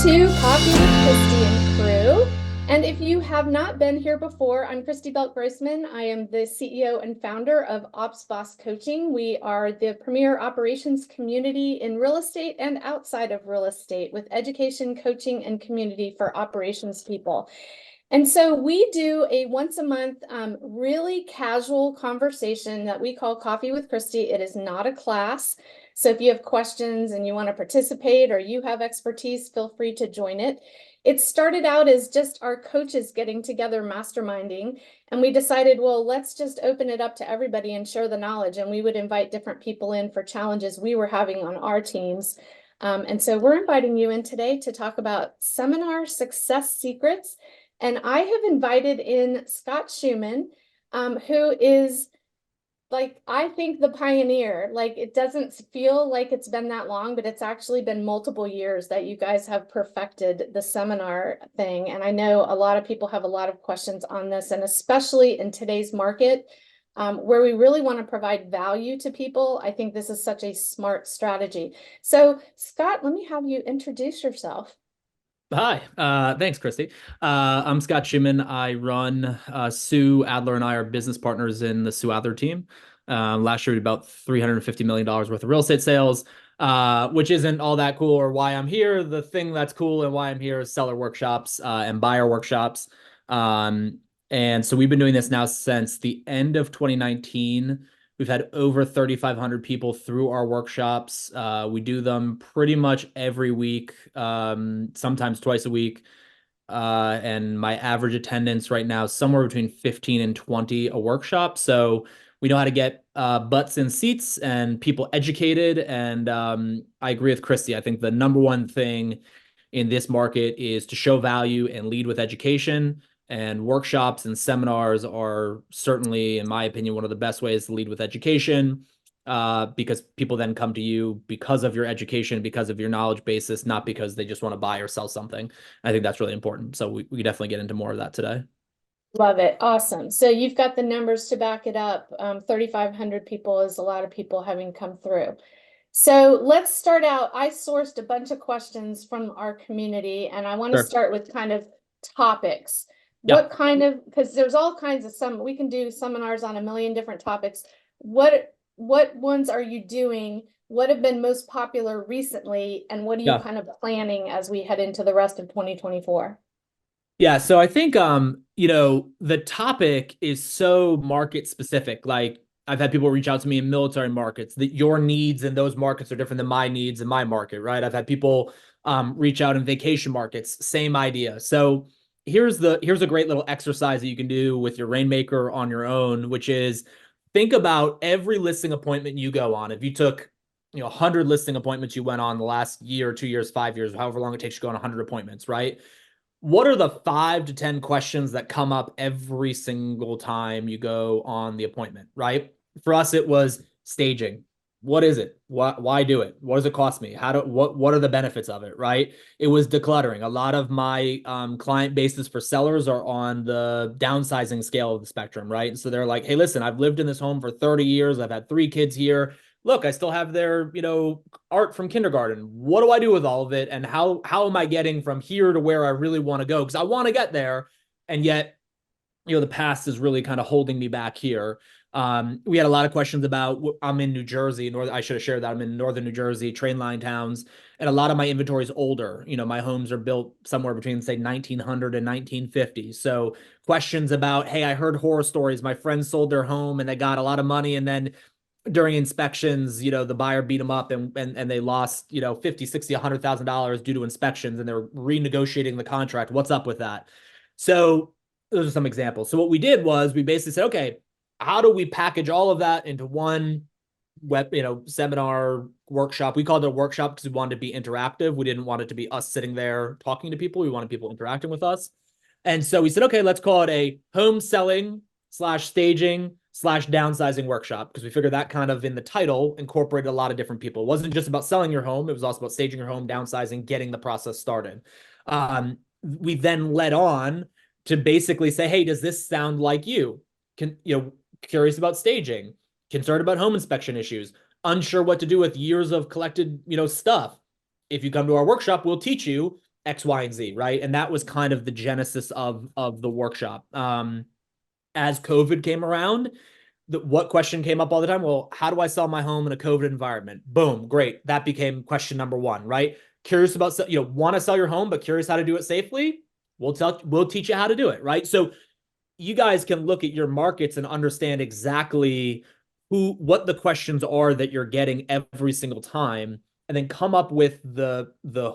to Coffee with Christy and Crew. And if you have not been here before, I'm Christy Belt Grossman. I am the CEO and founder of Ops Boss Coaching. We are the premier operations community in real estate and outside of real estate with education, coaching, and community for operations people. And so we do a once a month, really casual conversation that we call Coffee with Christy. It is not a class. So if you have questions and you want to participate or you have expertise, feel free to join it. It started out as just our coaches getting together, masterminding, and we decided, well, let's just open it up to everybody and share the knowledge. And we would invite different people in for challenges we were having on our teams. And so we're inviting you in today to talk about seminar success secrets. And I have invited in Scott Shuman, who is, like, I think the pioneer. Like, it doesn't feel like it's been that long, but it's actually been multiple years that you guys have perfected the seminar thing. And I know a lot of people have a lot of questions on this, and especially in today's market, where we really want to provide value to people. I think this is such a smart strategy. So, Scott, let me have you introduce yourself. Hi, thanks, Christy. I'm Scott Shuman. I run Sue Adler and I are business partners in the Sue Adler Team. Last year we did about $350 million worth of real estate sales, which isn't all that cool or why I'm here. The thing that's cool and why I'm here is seller workshops and buyer workshops. And so we've been doing this now since the end of 2019. We've had over 3,500 people through our workshops. We do them pretty much every week, sometimes twice a week. And my average attendance right now is somewhere between 15 and 20 a workshop. So we know how to get butts in seats and people educated. And I agree with Christy. I think the number one thing in this market is to show value and lead with education. And workshops and seminars are certainly, in my opinion, one of the best ways to lead with education, because people then come to you because of your education, because of your knowledge basis, not because they just want to buy or sell something. I think that's really important. So we definitely get into more of that today. Love it. Awesome. So you've got the numbers to back it up. 3,500 people is a lot of people having come through. So let's start out. I sourced a bunch of questions from our community, and I want to Sure. start with kind of topics. Yeah. What kind of, because there's all kinds of we can do seminars on a million different topics. What ones are you doing? What have been most popular recently? And what are you Yeah. kind of planning as we head into the rest of 2024? Yeah. So I think, the topic is so market specific. Like, I've had people reach out to me in military markets that your needs in those markets are different than my needs in my market, right? I've had people reach out in vacation markets, same idea. So here's a great little exercise that you can do with your Rainmaker on your own, which is think about every listing appointment you go on. If you took 100 listing appointments you went on the last year, 2 years, 5 years, however long it takes you to go on 100 appointments, right? What are the 5 to 10 questions that come up every single time you go on the appointment, right? For us, it was staging. What is it? Why do it? What does it cost me? What are the benefits of it, right? It was decluttering. A lot of my client bases for sellers are on the downsizing scale of the spectrum, right? And so they're like, hey, listen, I've lived in this home for 30 years. I've had 3 kids here. Look, I still have their, art from kindergarten. What do I do with all of it? And how am I getting from here to where I really want to go? Because I want to get there. And yet, the past is really kind of holding me back here. We had a lot of questions about, I'm in New Jersey. I should have shared that I'm in northern New Jersey, train line towns. And a lot of my inventory is older. My homes are built somewhere between, say, 1900 and 1950. So questions about, hey, I heard horror stories. My friends sold their home and they got a lot of money. And then during inspections, the buyer beat them up and they lost, 50, 60, $100,000 due to inspections, and they're renegotiating the contract. What's up with that? So those are some examples. So what we did was we basically said, okay, how do we package all of that into one seminar workshop? We called it a workshop because we wanted to be interactive. We didn't want it to be us sitting there talking to people. We wanted people interacting with us. And so we said, okay, let's call it a home selling / staging / downsizing workshop, because we figured that kind of in the title incorporated a lot of different people. It wasn't just about selling your home. It was also about staging your home, downsizing, getting the process started. We then led on to basically say, hey, does this sound like you? Curious about staging, concerned about home inspection issues, unsure what to do with years of collected, stuff. If you come to our workshop, we'll teach you X, Y, and Z, right? And that was kind of the genesis of the workshop. As COVID came around, what question came up all the time? Well, how do I sell my home in a COVID environment? Boom, great. That became question number one, right? Curious about, want to sell your home, but curious how to do it safely? We'll teach you how to do it, right? So you guys can look at your markets and understand exactly what the questions are that you're getting every single time, and then come up with the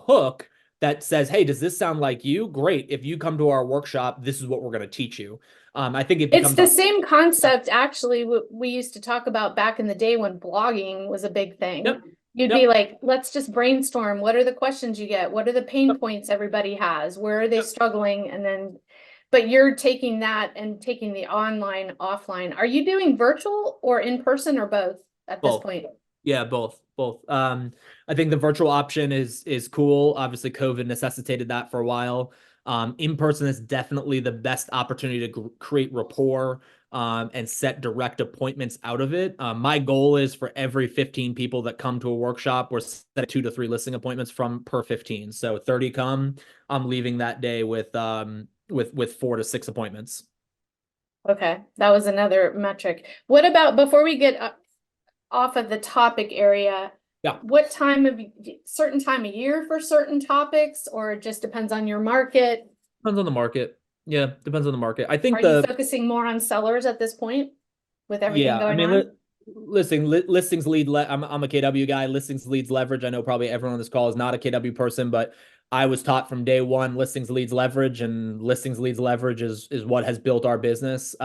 hook that says, hey, does this sound like you? Great. If you come to our workshop, this is what we're going to teach you. I think it It's becomes the same concept, actually, we used to talk about back in the day when blogging was a big thing. Yep. You'd Yep. be like, let's just brainstorm. What are the questions you get? What are the pain Yep. points everybody has? Where are they Yep. struggling? And then, but you're taking that and taking the online, offline. Are you doing virtual or in person or both at this Both. point? Yeah, both. I think the virtual option is cool. Obviously, COVID necessitated that for a while. In person is definitely the best opportunity to create rapport and set direct appointments out of it. My goal is for every 15 people that come to a workshop, we're setting 2 to 3 listing appointments per 15. So 30 come, I'm leaving that day with 4 to 6 appointments. Okay, that was another metric. What about, before we get off of the topic area, Yeah. what time of certain time of year for certain topics, or it just depends on your market? Depends on the market. Yeah, depends on the market. I think Are you focusing more on sellers at this point with everything going on? Listings lead. I'm a KW guy. Listings leads leverage. I know probably everyone on this call is not a KW person, but I was taught from day one, listings leads leverage, and listings leads leverage is what has built our business.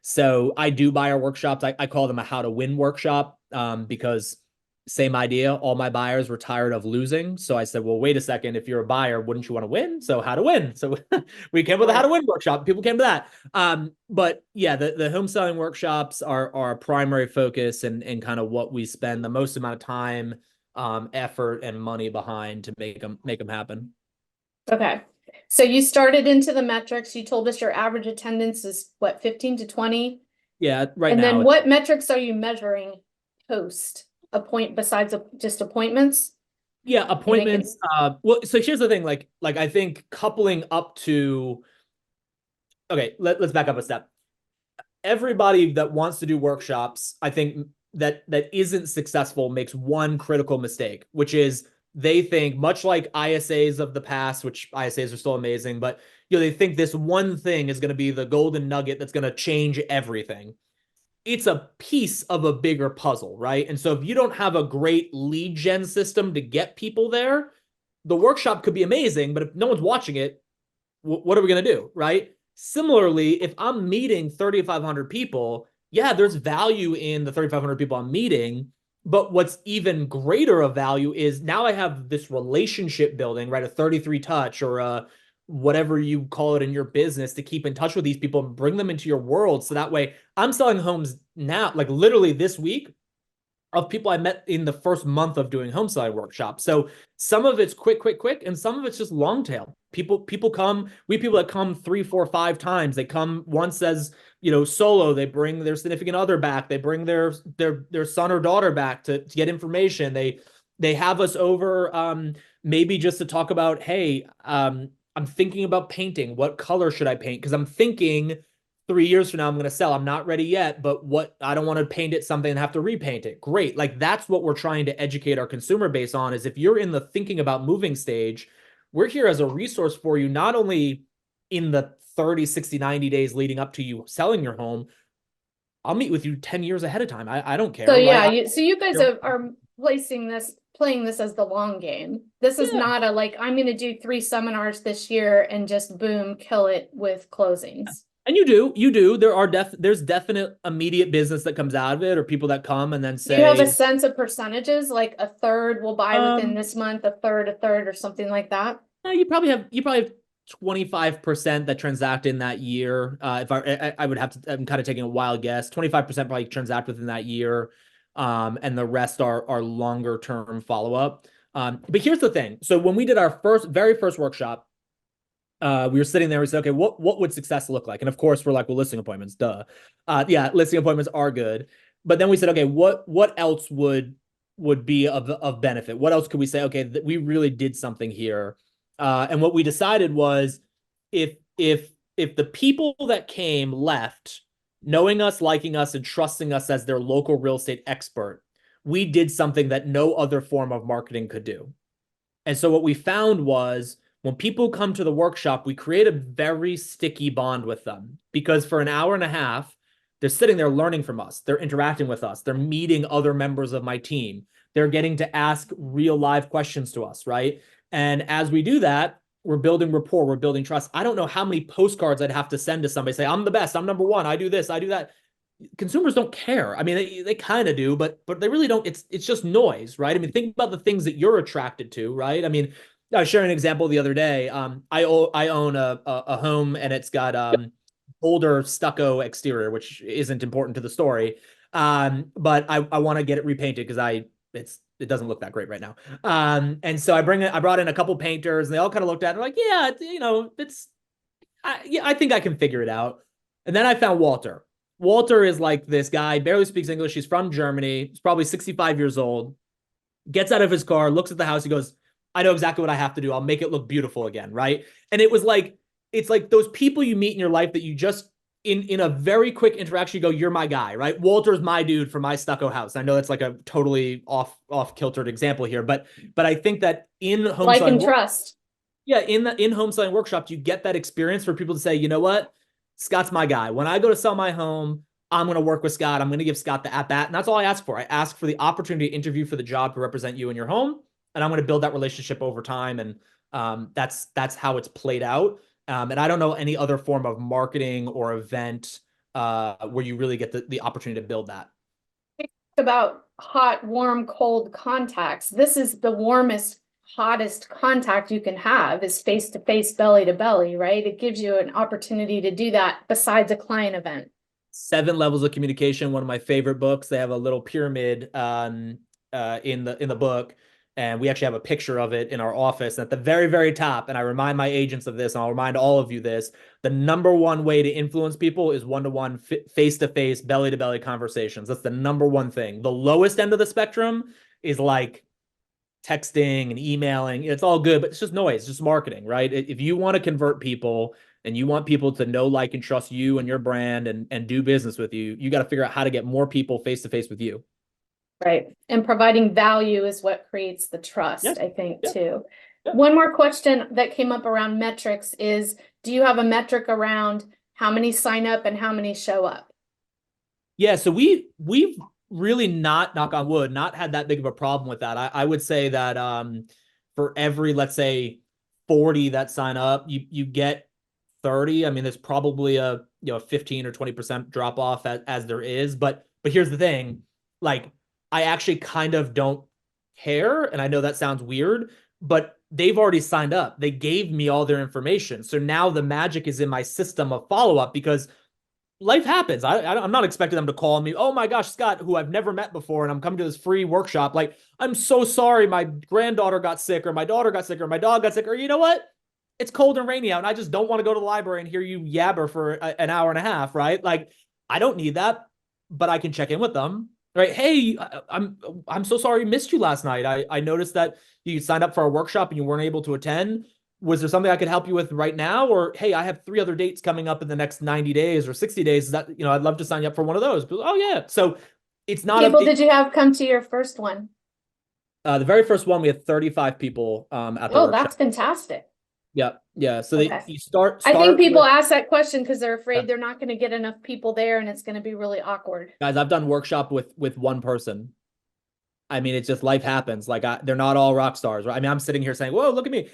So I do buy our workshops. I call them a how to win workshop, because same idea. All my buyers were tired of losing. So I said, well, wait a second. If you're a buyer, wouldn't you want to win? So how to win. So we came with a how to win workshop. People came to that. But yeah, the home selling workshops are our primary focus and kind of what we spend the most amount of time, effort, and money behind to make them happen. Okay. So you started into the metrics. You told us your average attendance is what, 15 to 20? Yeah, right and now. And then what metrics are you measuring post besides just appointments? Yeah, appointments. Well, so here's the thing, like I think coupling up to, okay, let's back up a step. Everybody that wants to do workshops, I think that isn't successful makes one critical mistake, which is they think, much like ISAs of the past, which ISAs are still amazing, but they think this one thing is going to be the golden nugget that's going to change everything. It's a piece of a bigger puzzle, right? And so if you don't have a great lead gen system to get people there, the workshop could be amazing, but if no one's watching it, what are we going to do, right? Similarly, if I'm meeting 3,500 people, yeah, there's value in the 3,500 people I'm meeting, but what's even greater of value is now I have this relationship building, right? A 33 touch or a whatever you call it in your business, to keep in touch with these people and bring them into your world. So that way I'm selling homes now, like literally this week, of people I met in the first month of doing home selling workshops. So some of it's quick, and some of it's just long tail. People come, people that come 3, 4, 5 times. They come once as, solo. They bring their significant other back. They bring their son or daughter back to get information. They have us over, maybe just to talk about, hey, I'm thinking about painting. What color should I paint? Because I'm thinking 3 years from now, I'm going to sell. I'm not ready yet, but I don't want to paint it something and have to repaint it. Great. Like that's what we're trying to educate our consumer base on, is if you're in the thinking about moving stage, we're here as a resource for you, not only in the 30, 60, 90 days leading up to you selling your home. I'll meet with you 10 years ahead of time. I don't care. So yeah, right? so you guys are playing this as the long game. This is not a like, I'm going to do 3 seminars this year and just boom, kill it with closings. And you do. There's definite immediate business that comes out of it, or people that come and then say, do you have a sense of percentages, like a third will buy within this month, a third, or something like that? You probably have 25% that transact in that year. If I would have to, I'm kind of taking a wild guess. 25% probably transact within that year, and the rest are longer term follow up. But here's the thing. So when we did our very first workshop, we were sitting there. We said, okay, what would success look like? And of course, we're like, well, listing appointments, duh. Yeah, listing appointments are good. But then we said, okay, what else would be of benefit? What else could we say? Okay, we really did something here. And what we decided was if the people that came left, knowing us, liking us, and trusting us as their local real estate expert, we did something that no other form of marketing could do. And so what we found was when people come to the workshop, we create a very sticky bond with them because for an hour and a half, they're sitting there learning from us. They're interacting with us. They're meeting other members of my team. They're getting to ask real live questions to us, right? And as we do that, we're building rapport, we're building trust. I don't know how many postcards I'd have to send to somebody, say, I'm the best, I'm number one, I do this, I do that. Consumers don't care. I mean, they kind of do, but they really don't. It's just noise, right? I mean, think about the things that you're attracted to, right? I mean, I was sharing an example the other day. I own a home and it's got older stucco exterior, which isn't important to the story. But I want to get it repainted because it doesn't look that great right now. And so I brought in a couple painters and they all kind of looked at it like, yeah, yeah, I think I can figure it out. And then I found Walter. Walter is like this guy, barely speaks English. He's from Germany. He's probably 65 years old. Gets out of his car, looks at the house. He goes, I know exactly what I have to do. I'll make it look beautiful again. Right. And it's like those people you meet in your life that you just, in a very quick interaction, you go, you're my guy, right? Walter's my dude for my stucco house. I know that's like a totally off kiltered example here, but I think that in home Like selling, and trust. yeah, in home selling workshops, you get that experience for people to say, you know what? Scott's my guy. When I go to sell my home, I'm going to work with Scott. I'm going to give Scott the at-bat. And that's all I ask for. I ask for the opportunity to interview for the job to represent you in your home. And I'm going to build that relationship over time. And that's how it's played out. And I don't know any other form of marketing or event where you really get the opportunity to build that. About hot, warm, cold contacts. This is the warmest, hottest contact you can have is face to face, belly to belly, right? It gives you an opportunity to do that besides a client event. 7 Levels of Communication, one of my favorite books. They have a little pyramid in the book, and we actually have a picture of it in our office. And at the very, very top, and I remind my agents of this, and I'll remind all of you this, the number one way to influence people is one-to-one, face-to-face, belly-to-belly conversations. That's the number one thing. The lowest end of the spectrum is like texting and emailing. It's all good, but it's just noise, it's just marketing, right? If you want to convert people and you want people to know, like, and trust you and your brand and do business with you, you got to figure out how to get more people face to face with you. Right. And providing value is what creates the trust, Yeah. I think, Yeah. too. Yeah. One more question that came up around metrics is, do you have a metric around how many sign up and how many show up? Yeah, so we've really not, knock on wood, not had that big of a problem with that. I would say that for every, let's say, 40 that sign up, you get 30. I mean, there's probably a 15 or 20% drop off as there is. But here's the thing, like, I actually kind of don't care. And I know that sounds weird, but they've already signed up. They gave me all their information. So now the magic is in my system of follow-up because life happens. I'm not expecting them to call me, oh my gosh, Scott, who I've never met before, and I'm coming to this free workshop. Like, I'm so sorry my granddaughter got sick, or my daughter got sick, or my dog got sick, or you know what? It's cold and rainy out, and I just don't want to go to the library and hear you yabber for an hour and a half, right? Like, I don't need that, but I can check in with them, right? Hey, I'm so sorry I missed you last night. I noticed that you signed up for a workshop and you weren't able to attend. Was there something I could help you with right now? Or, hey, I have 3 other dates coming up in the next 90 days or 60 days. Is that, I'd love to sign you up for one of those. But, oh yeah. So it's not People did you have come to your first one? The very first one, we had 35 people at the Oh, workshop. that's fantastic. Yeah. Yeah. So Okay. you start I think people with, ask that question because they're afraid they're not going to get enough people there and it's going to be really awkward. guys, I've done workshop with one person. I mean, it's just life happens. Like, they're not all rock stars, right? I mean, I'm sitting here saying, whoa, look at me.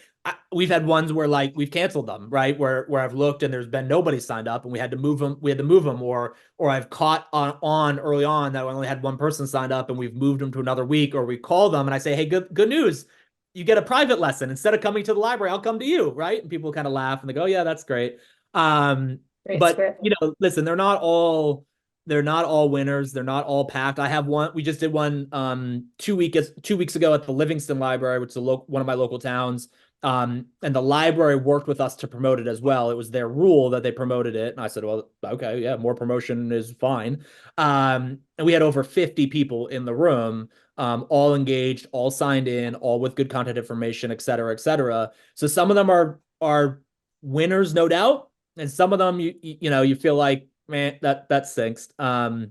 We've had ones where, like, we've canceled them, right? Where I've looked and there's been nobody signed up and we had to move them. Or I've caught on early on that we only had one person signed up and we've moved them to another week, or we call them and I say, hey, good news. You get a private lesson. Instead of coming to the library, I'll come to you, right? And people kind of laugh and they go, oh, yeah, that's great. Great But script. listen, they're not all winners. They're not all packed. I have one. We just did one 2 weeks ago at the Livingston Library, which is one of my local towns. And the library worked with us to promote it as well. It was their rule that they promoted it. And I said, well, okay, yeah, more promotion is fine. And we had over 50 people in the room. all engaged, all signed in, all with good content information, et cetera, et cetera. So some of them are winners, no doubt, and some of them you feel like, man, that stinks. And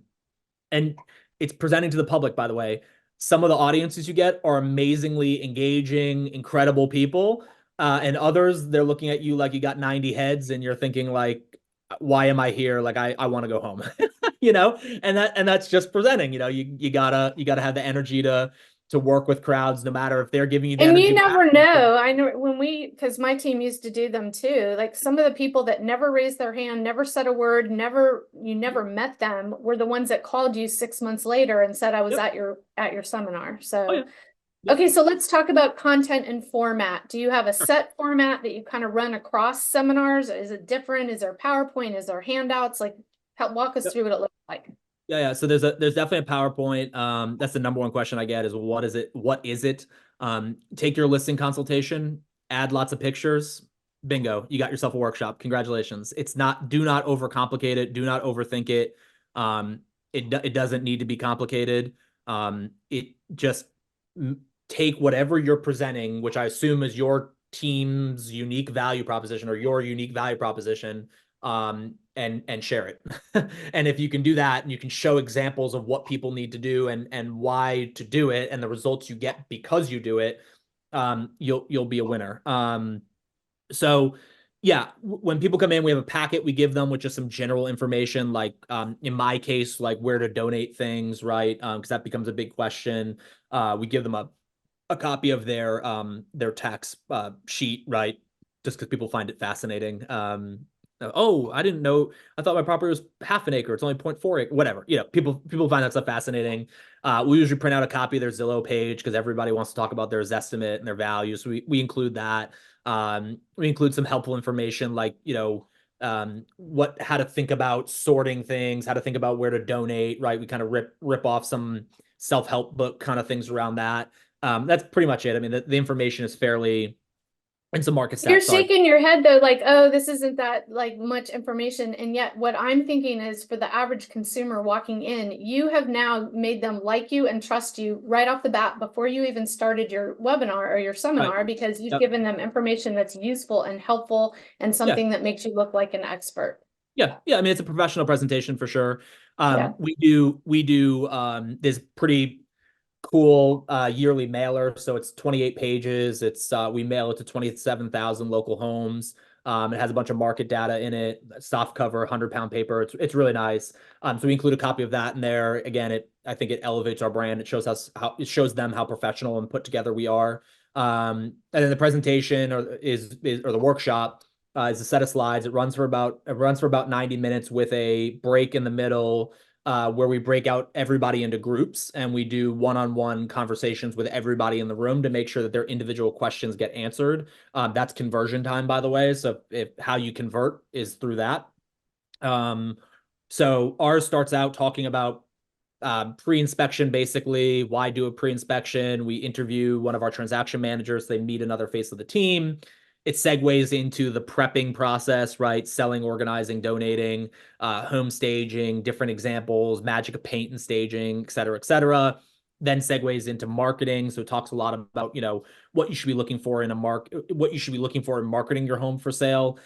it's presenting to the public, by the way. Some of the audiences you get are amazingly engaging, incredible people. And others, they're looking at you like you got 90 heads and you're thinking like, why am I here? Like I want to go home, and that's just presenting, you gotta have the energy to work with crowds, no matter if they're giving you the And energy you back. never know. I know because my team used to do them too. Like some of the people that never raised their hand, never said a word, you never met them, were the ones that called you 6 months later and said, I was Yep. at your seminar. Oh, yeah. So, Yep. okay, so let's talk about content and format. Do you have a set format that you kind of run across seminars? Is it different? Is there PowerPoint? Is there handouts? Like, walk us Yep. through what it looks like. Yeah. So there's definitely a PowerPoint. That's the number one question I get is, what is it? What is it? Take your listing consultation, add lots of pictures. Bingo, you got yourself a workshop. Congratulations. Do not overcomplicate it. Do not overthink it. It doesn't need to be complicated. It just take whatever you're presenting, which I assume is your team's unique value proposition or your unique value proposition, and share it. And if you can do that and you can show examples of what people need to do and why to do it and the results you get because you do it, you'll be a winner. So yeah, when people come in, we have a packet we give them with just some general information, like in my case, like where to donate things, right? Because that becomes a big question. We give them a copy of their tax sheet, right? Just because people find it fascinating. Oh, I didn't know. I thought my property was half an acre. It's only 0.4 acre. Whatever. People find that stuff fascinating. We usually print out a copy of their Zillow page because everybody wants to talk about their estimate and their value. So we include that. We include some helpful information like, how to think about sorting things, how to think about where to donate, right? We kind of rip off some self-help book kind of things around that. That's pretty much it. I mean, the information is fairly, and some market You're stats. shaking your head though, like, oh, this isn't that like much information. And yet what I'm thinking is for the average consumer walking in, you have now made them like you and trust you right off the bat before you even started your webinar or your seminar, Right. because you've Yep. give them information that's useful and helpful and Yeah. something that makes you look like an expert. Yeah. I mean, it's a professional presentation for sure. Yeah. We do this pretty cool yearly mailer. So it's 28 pages. We mail it to 27,000 local homes. It has a bunch of market data in it, soft cover, 100-pound paper. It's really nice. So we include a copy of that in there. Again, I think it elevates our brand. It shows them how professional and put together we are. And then the presentation or the workshop is a set of slides. It runs for about 90 minutes with a break in the middle, where we break out everybody into groups and we do one-on-one conversations with everybody in the room to make sure that their individual questions get answered. That's conversion time, by the way. So if how you convert is through that. So ours starts out talking about pre-inspection, basically. Why do a pre-inspection? We interview one of our transaction managers. They meet another face of the team. It segues into the prepping process, right? Selling, organizing, donating, home staging, different examples, magic of paint and staging, et cetera, et cetera. Then segues into marketing. So it talks a lot about, what you should be looking for in what you should be looking for in marketing your home for sale,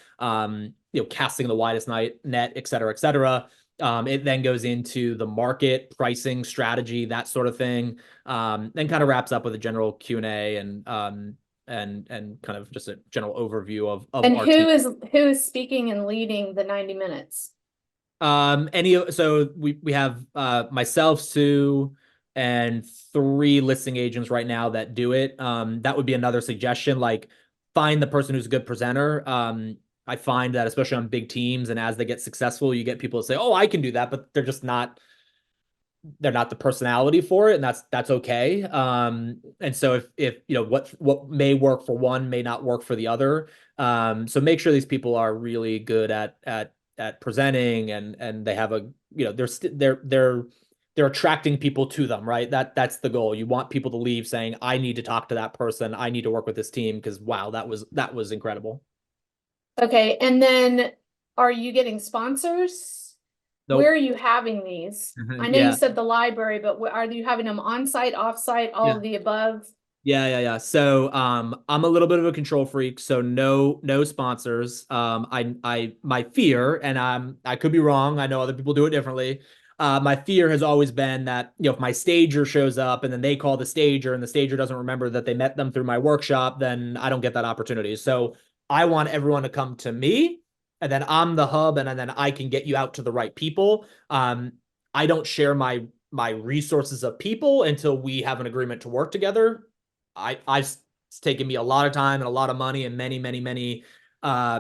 casting the widest net, et cetera, et cetera. It then goes into the market, pricing, strategy, that sort of thing. Then kind of wraps up with a general Q&A and kind of just a general overview of And our who team. is speaking and leading the 90 minutes? So we have myself, Sue, and 3 listing agents right now that do it. That would be another suggestion, like find the person who's a good presenter. I find that especially on big teams and as they get successful, you get people to say, "Oh, I can do that," but they're not the personality for it, and that's okay. And so if what may work for one may not work for the other. So make sure these people are really good at presenting and they have they're attracting people to them, right? That's the goal. You want people to leave saying, I need to talk to that person. I need to work with this team because wow, that was incredible. Okay, and then are you getting sponsors? Where Nope. are you having these? I know you Yeah. said the library, but are you having them on site, off site, all Yeah. of the above? Yeah. So I'm a little bit of a control freak, so no sponsors. My fear, and I could be wrong. I know other people do it differently. My fear has always been that, if my stager shows up and then they call the stager and the stager doesn't remember that they met them through my workshop, then I don't get that opportunity. So I want everyone to come to me, and then I'm the hub, and then I can get you out to the right people. I don't share my resources of people until we have an agreement to work together. It's taken me a lot of time and a lot of money and many uh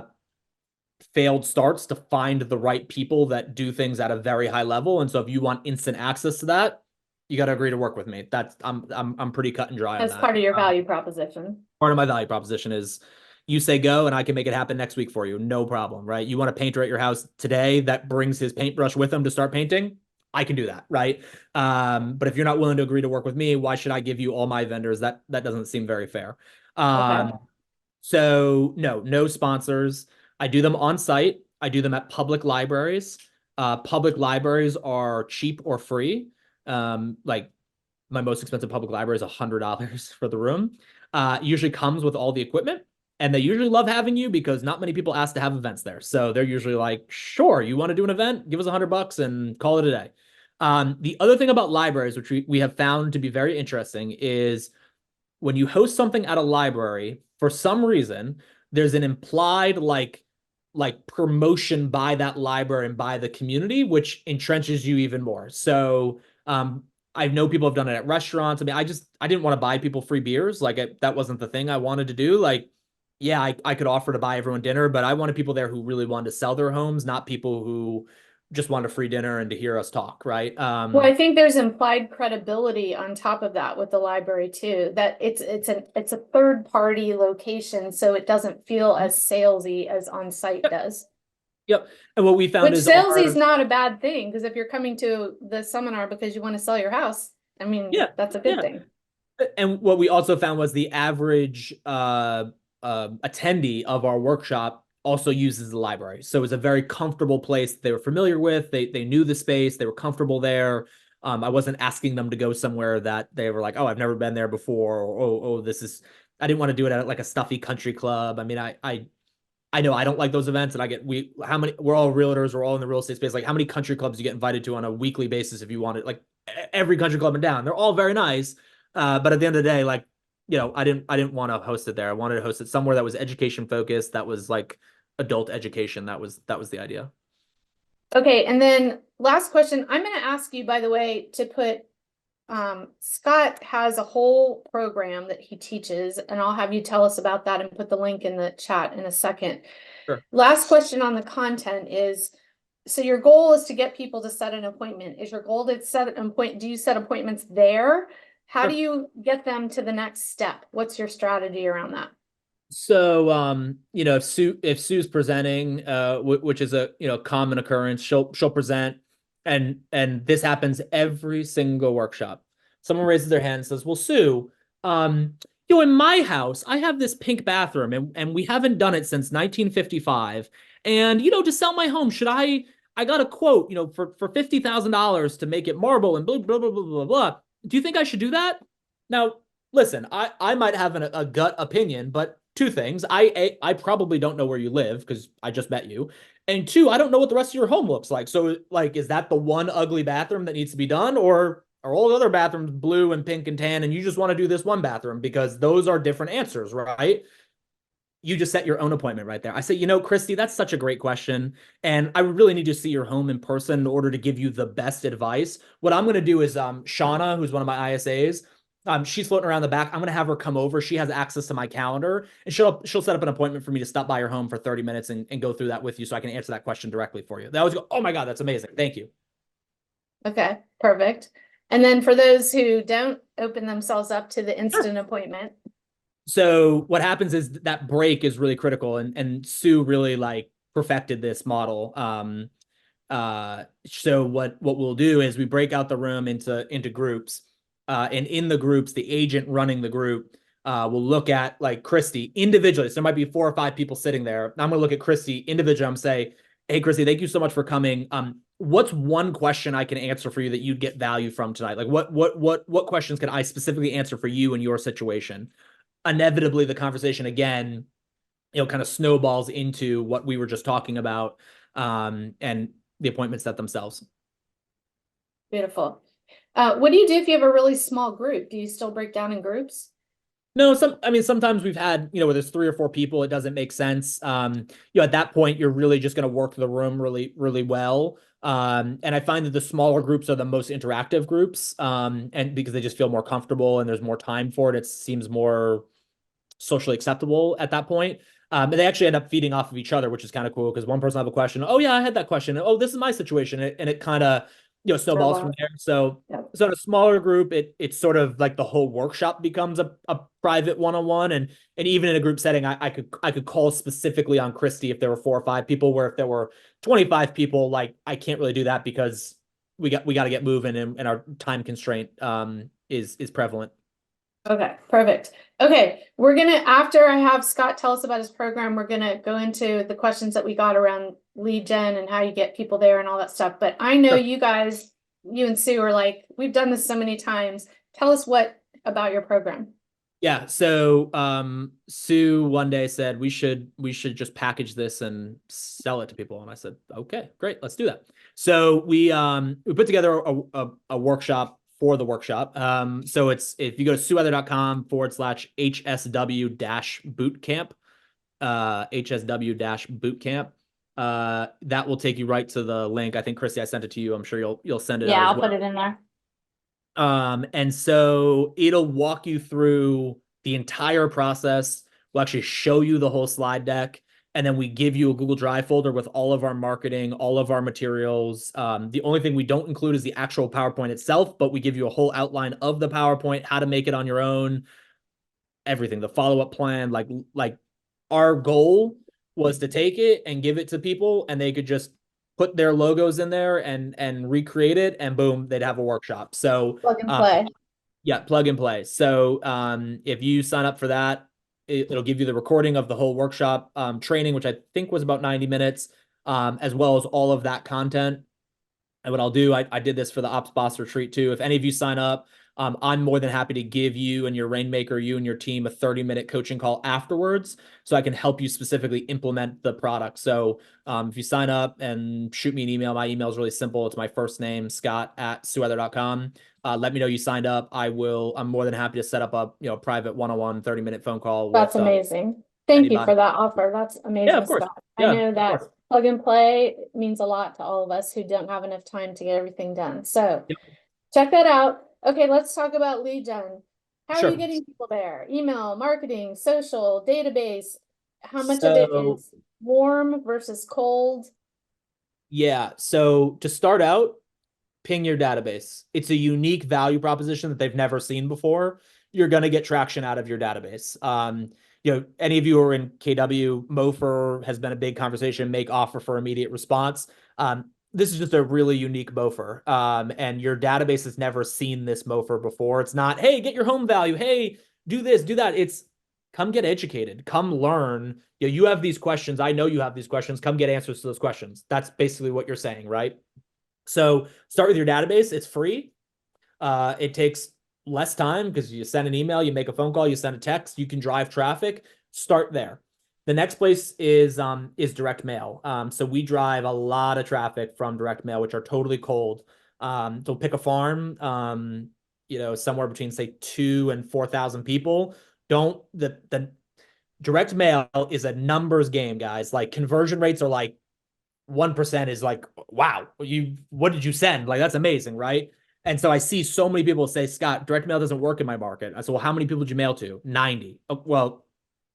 failed starts to find the right people that do things at a very high level. And so if you want instant access to that, you got to agree to work with me. That's I'm pretty cut and dry on As that. part of your value proposition. Part of my value proposition is you say go and I can make it happen next week for you. No problem, right? You want a painter at your house today that brings his paintbrush with him to start painting? I can do that, right? But if you're not willing to agree to work with me, why should I give you all my vendors? That doesn't seem very fair. Okay. So no sponsors. I do them on site. I do them at public libraries. Public libraries are cheap or free. Like my most expensive public library is $100 for the room. Usually comes with all the equipment, and they usually love having you because not many people ask to have events there. So they're usually like, sure, you want to do an event? Give us $100 and call it a day. The other thing about libraries, which we have found to be very interesting, is when you host something at a library, for some reason, there's an implied promotion by that library and by the community, which entrenches you even more. So I know people have done it at restaurants. I mean, I didn't want to buy people free beers. That wasn't the thing I wanted to do. Yeah, I could offer to buy everyone dinner, but I wanted people there who really wanted to sell their homes, not people who just wanted a free dinner and to hear us talk, right? Well, I think there's implied credibility on top of that with the library too, that it's a third party location, so it doesn't feel as salesy as on site does. Yep. And what we found Which is salesy is not a bad thing, because if you're coming to the seminar because you want to sell your house, I mean, yeah, that's a good yeah. thing. And what we also found was the average attendee of our workshop also uses the library. So it was a very comfortable place they were familiar with. They knew the space. They were comfortable there. I wasn't asking them to go somewhere that they were like, oh, I've never been there before. Or, oh, this is, I didn't want to do it at like a stuffy country club. I mean, I know I don't like those events, and we're all realtors, we're all in the real estate space. Like, how many country clubs you get invited to on a weekly basis if you want it? Like every country club and down, they're all very nice. But at the end of the day, I didn't want to host it there. I wanted to host it somewhere that was education focused, that was like adult education. That was the idea. Okay, and then last question, I'm going to ask you, by the way, to put Scott has a whole program that he teaches, and I'll have you tell us about that and put the link in the chat in a second. Sure. Last question on the content is, so your goal is to get people to set an appointment. Is your goal to set an appointment? Do you set appointments there? How do Sure. you get them to the next step? What's your strategy around that? So, if Sue's presenting, which is a common occurrence, she'll present, and this happens every single workshop. Someone raises their hand and says, "Well, Sue, in my house, I have this pink bathroom, and we haven't done it since 1955. And to sell my home, should I got a quote, for $50,000 to make it marble and blah blah blah blah blah blah. Do you think I should do that?" Now, listen, I might have a gut opinion, but two things. I probably don't know where you live because I just met you. And two, I don't know what the rest of your home looks like. So, is that the one ugly bathroom that needs to be done? Or are all the other bathrooms blue and pink and tan, and you just want to do this one bathroom? Because those are different answers, right? You just set your own appointment right there. I say, Christy, that's such a great question. And I really need to see your home in person in order to give you the best advice. What I'm going to do is Shauna, who's one of my ISAs, she's floating around the back. I'm going to have her come over. She has access to my calendar, and she'll set up an appointment for me to stop by your home for 30 minutes and go through that with you so I can answer that question directly for you. They always go, oh my God, that's amazing. Thank you. Okay, perfect. And then for those who don't open themselves up to the Sure. instant appointment, So what happens is that break is really critical, and Sue really perfected this model. So what we'll do is we break out the room into groups, and in the groups, the agent running the group will look at Christy individually. So there might be 4 or 5 people sitting there. I'm going to look at Christy individually and say, "Hey, Christy, thank you so much for coming. what's one question I can answer for you that you'd get value from tonight? Like what questions can I specifically answer for you in your situation? Inevitably, the conversation again, kind of snowballs into what we were just talking about, and the appointments set themselves. Beautiful. What do you do if you have a really small group? Do you still break down in groups? No, sometimes we've had, where there's 3 or 4 people, it doesn't make sense. At that point, you're really just going to work the room really, really well. And I find that the smaller groups are the most interactive groups, and because they just feel more comfortable and there's more time for it, it seems more socially acceptable at that point. And they actually end up feeding off of each other, which is kind of cool because one person will have a question. Oh yeah, I had that question. Oh, this is my situation. And it kind of, snowballs from there. So, Yep. so in a smaller group, it's sort of like the whole workshop becomes a private one-on-one. And even in a group setting, I could call specifically on Christy if there were 4 or 5 people, where if there were 25 people, like I can't really do that because we got to get moving, and our time constraint is prevalent. Okay, perfect. Okay, we're gonna, after I have Scott tell us about his program, we're gonna go into the questions that we got around lead gen and how you get people there and all that stuff. But I know Sure. you guys, you and Sue are like, we've done this so many times. Tell us what about your program. Yeah. So Sue one day said we should just package this and sell it to people. And I said, okay, great, let's do that. So we put together a workshop for the workshop. So it's, if you go to sueadler.com/HSW-bootcamp, HSW-bootcamp, that will take you right to the link. I think Christy, I sent it to you. I'm sure you'll send it out as I'll well. put it in there. And so it'll walk you through the entire process. We'll actually show you the whole slide deck. And then we give you a Google Drive folder with all of our marketing, all of our materials. The only thing we don't include is the actual PowerPoint itself, but we give you a whole outline of the PowerPoint, how to make it on your own, everything, the follow-up plan. Like our goal was to take it and give it to people, and they could just put their logos in there and recreate it, and boom, they'd have a workshop. So Plug and play. yeah, plug and play. So if you sign up for that, it'll give you the recording of the whole workshop training, which I think was about 90 minutes, as well as all of that content. And what I'll do, I did this for the Ops Boss retreat too. If any of you sign up, I'm more than happy to give you and your Rainmaker, you and your team, a 30-minute coaching call afterwards, so I can help you specifically implement the product. So if you sign up and shoot me an email, my email is really simple. It's my first name, Scott@SueAdler.com. Let me know you signed up. I'm more than happy to set up a private one-on-one 30-minute phone call. That's amazing. Thank you anybody. for that offer. That's amazing, Yeah, of course. Scott. Yeah, I know of that course. plug and play means a lot to all of us who don't have enough time to get everything done. So Yep. check that out. Okay, let's talk about lead gen. How are Sure. you getting people there? Email, marketing, social, database. How much of it So- is warm versus cold? Yeah. So to start out, ping your database. It's a unique value proposition that they've never seen before. You're going to get traction out of your database. Any of you who are in KW, MOFR has been a big conversation, make offer for immediate response. This is just a really unique MOFR. And your database has never seen this MOFR before. It's not, hey, get your home value. Hey, do this, do that. It's come get educated, come learn. You have these questions. I know you have these questions. Come get answers to those questions. That's basically what you're saying, right? So start with your database. It's free. It takes less time because you send an email, you make a phone call, you send a text, you can drive traffic. Start there. The next place is direct mail. So we drive a lot of traffic from direct mail, which are totally cold. So pick a farm, somewhere between say 2,000 and 4,000 people. The direct mail is a numbers game, guys. Like conversion rates are like 1% is like, wow, what did you send? Like, that's amazing, right? And so I see so many people say, Scott, direct mail doesn't work in my market. I said, well, how many people did you mail to? 90. Well,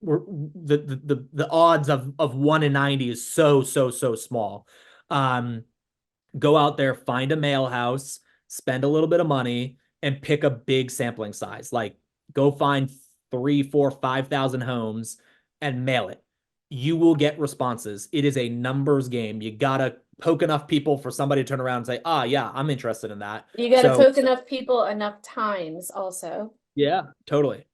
the odds of 1 in 90 is so small. Go out there, find a mail house, spend a little bit of money, and pick a big sampling size. Like, go find 3, 4, 5,000 homes and mail it. You will get responses. It is a numbers game. You gotta poke enough people for somebody to turn around and say, yeah, I'm interested in that. You got to poke enough people enough times also. Yeah, totally.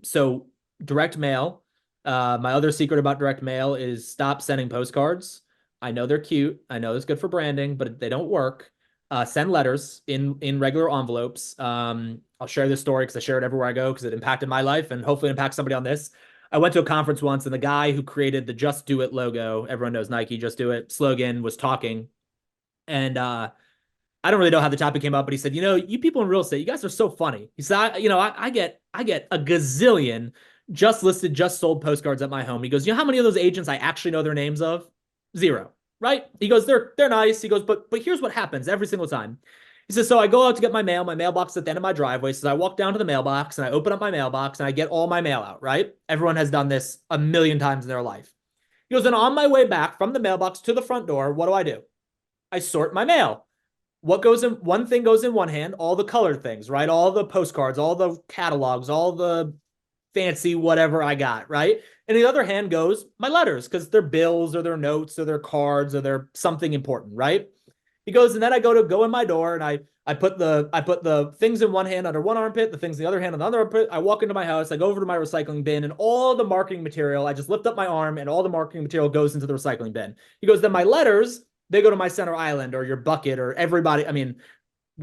So direct mail. My other secret about direct mail is stop sending postcards. I know they're cute. I know it's good for branding, but they don't work. Send letters in regular envelopes. I'll share this story because I share it everywhere I go because it impacted my life and hopefully impacts somebody on this. I went to a conference once and the guy who created the Just Do It logo, everyone knows Nike, Just Do It slogan, was talking. And I don't really know how the topic came up, but he said, you people in real estate, you guys are so funny. He said, I get a gazillion just listed, just sold postcards at my home. He goes, how many of those agents I actually know their names of? Zero, right? He goes, they're nice. He goes, but here's what happens every single time. He says, so I go out to get my mail. My mailbox is at the end of my driveway. So I walk down to the mailbox and I open up my mailbox and I get all my mail out, right? Everyone has done this a million times in their life. He goes, and on my way back from the mailbox to the front door, what do? I sort my mail. What goes in one thing goes in one hand, all the colored things, right? All the postcards, all the catalogs, all the fancy whatever I got, right? And the other hand goes my letters because they're bills or their notes or their cards or they're something important, right? He goes, and then I go in my door and I put the things in one hand under one armpit, the things in the other hand on the other armpit. I walk into my house, I go over to my recycling bin, and all the marketing material, I just lift up my arm and all the marketing material goes into the recycling bin. He goes, then my letters, they go to my center island or your bucket or everybody. I mean,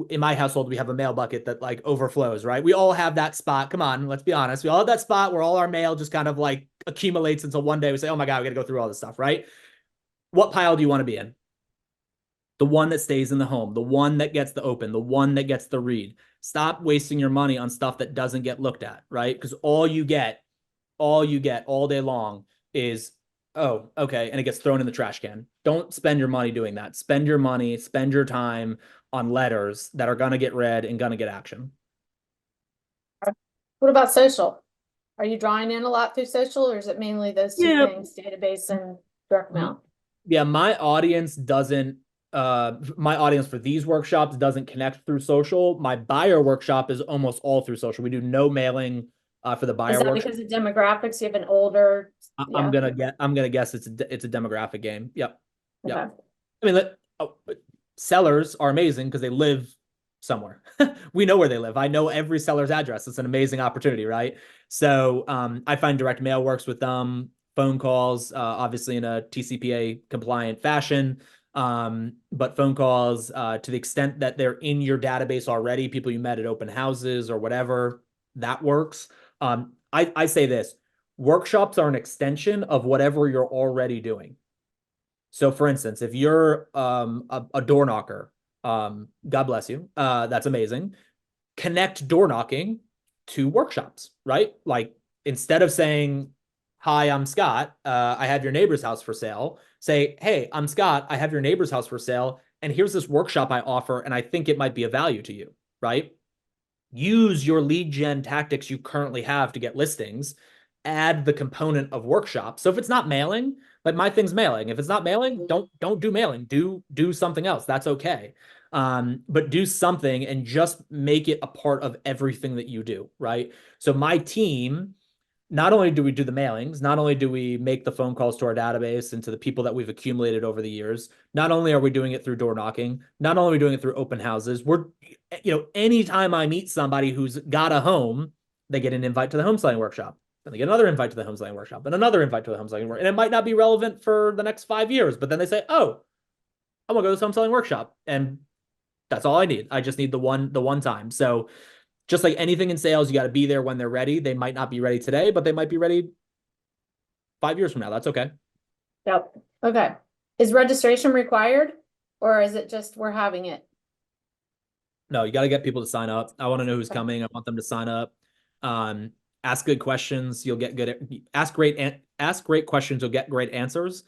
in my household, we have a mail bucket that like overflows, right? We all have that spot. Come on, let's be honest. We all have that spot where all our mail just kind of like accumulates until one day we say, oh my God, we got to go through all this stuff, right? What pile do you want to be in? The one that stays in the home, the one that gets the open, the one that gets the read. Stop wasting your money on stuff that doesn't get looked at, right? Because all you get all day long is, oh, okay, and it gets thrown in the trash can. Don't spend your money doing that. Spend your money, spend your time on letters that are going to get read and going to get action. What about social? Are you drawing in a lot through social, or is it mainly those two things, database and direct mail? Yeah, my audience for these workshops doesn't connect through social. My buyer workshop is almost all through social. We do no mailing for the buyer workshop. Because of demographics? You have an older. I'm gonna guess it's a demographic game. Yep. Yep. Okay. I mean, sellers are amazing because they live somewhere. We know where they live. I know every seller's address. It's an amazing opportunity, right? So I find direct mail works with them. Phone calls, obviously in a TCPA compliant fashion. But phone calls, to the extent that they're in your database already, people you met at open houses or whatever, that works. I say this, workshops are an extension of whatever you're already doing. So for instance, if you're a door knocker, God bless you, that's amazing. Connect door knocking to workshops, right? Like instead of saying, hi, I'm Scott, I have your neighbor's house for sale, say, hey, I'm Scott, I have your neighbor's house for sale, and here's this workshop I offer, and I think it might be of value to you, right? Use your lead gen tactics you currently have to get listings, add the component of workshop. So if it's not mailing, like my thing's mailing. If it's not mailing, don't do mailing. Do something else. That's okay. But do something and just make it a part of everything that you do, right? So my team, not only do we do the mailings, not only do we make the phone calls to our database and to the people that we've accumulated over the years, not only are we doing it through door knocking, not only are we doing it through open houses, anytime I meet somebody who's got a home, they get an invite to the home selling workshop. Then they get another invite to the home selling workshop and another invite to the home selling workshop. And it might not be relevant for the next 5 years, but then they say, oh, I want to go to this home selling workshop. And that's all I need. I just need the one time. So just like anything in sales, you got to be there when they're ready. They might not be ready today, but they might be ready 5 years from now. That's okay. Yep. Okay. Is registration required, or is it just we're having it? No, you got to get people to sign up. I want to know who's coming. I want them to sign up. Ask good questions. You'll get good. Ask great questions. You'll get great answers.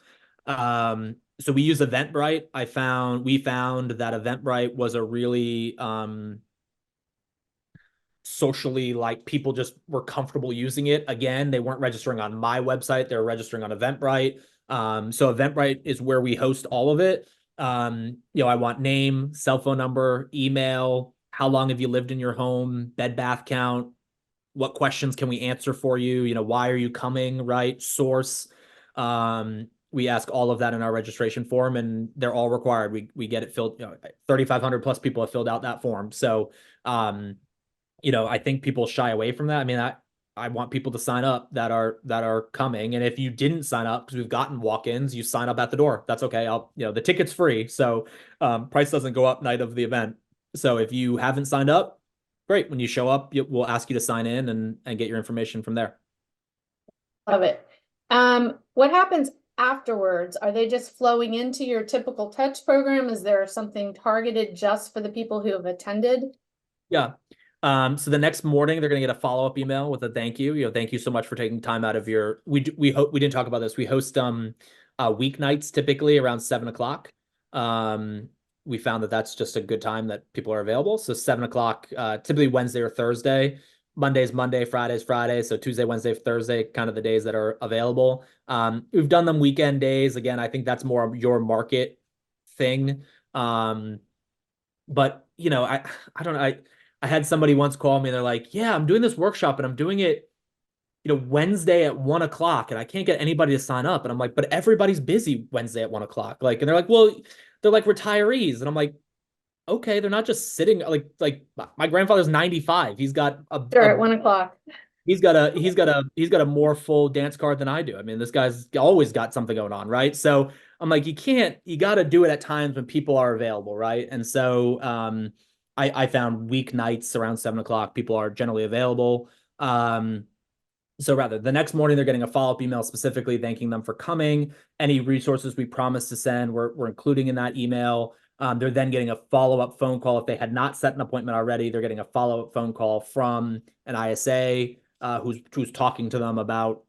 So we use Eventbrite. We found that Eventbrite was a really socially, like, people just were comfortable using it. Again, they weren't registering on my website. They were registering on Eventbrite. So Eventbrite is where we host all of it. I want name, cell phone number, email, how long have you lived in your home, bed bath count, what questions can we answer for you? Why are you coming, right? Source. We ask all of that in our registration form, and they're all required. We get it filled. 3,500 plus people have filled out that form. So, I think people shy away from that. I mean, I want people to sign up that are coming. And if you didn't sign up, because we've gotten walk-ins, you sign up at the door. That's okay. The ticket's free. So price doesn't go up night of the event. So if you haven't signed up, great. When you show up, we'll ask you to sign in and get your information from there. Love it. What happens afterwards? Are they just flowing into your typical touch program? Is there something targeted just for the people who have attended? Yeah. So the next morning they're going to get a follow-up email with a thank you. Thank you so much for taking time out of your. We didn't talk about this. We host weeknights typically around 7 o'clock. We found that that's just a good time that people are available. So 7 o'clock, typically Wednesday or Thursday. Monday's Monday, Friday's Friday. So Tuesday, Wednesday, Thursday, kind of the days that are available. We've done them weekend days. Again, I think that's more of your market thing. But I don't know. I had somebody once call me and they're like, yeah, I'm doing this workshop and I'm doing it, Wednesday at 1 o'clock and I can't get anybody to sign up. And I'm like, but everybody's busy Wednesday at 1 o'clock. And they're like, well, they're like retirees. And I'm like, okay, they're not just sitting like my grandfather's 95. He's got Sure, at 1 o'clock. He's got a more full dance card than I do. I mean, this guy's always got something going on, right? So I'm like, you got to do it at times when people are available, right? And so I found weeknights around 7 o'clock, people are generally available. So rather, the next morning they're getting a follow-up email specifically thanking them for coming. Any resources we promised to send, we're including in that email. They're then getting a follow-up phone call. If they had not set an appointment already, they're getting a follow-up phone call from an ISA who's talking to them about,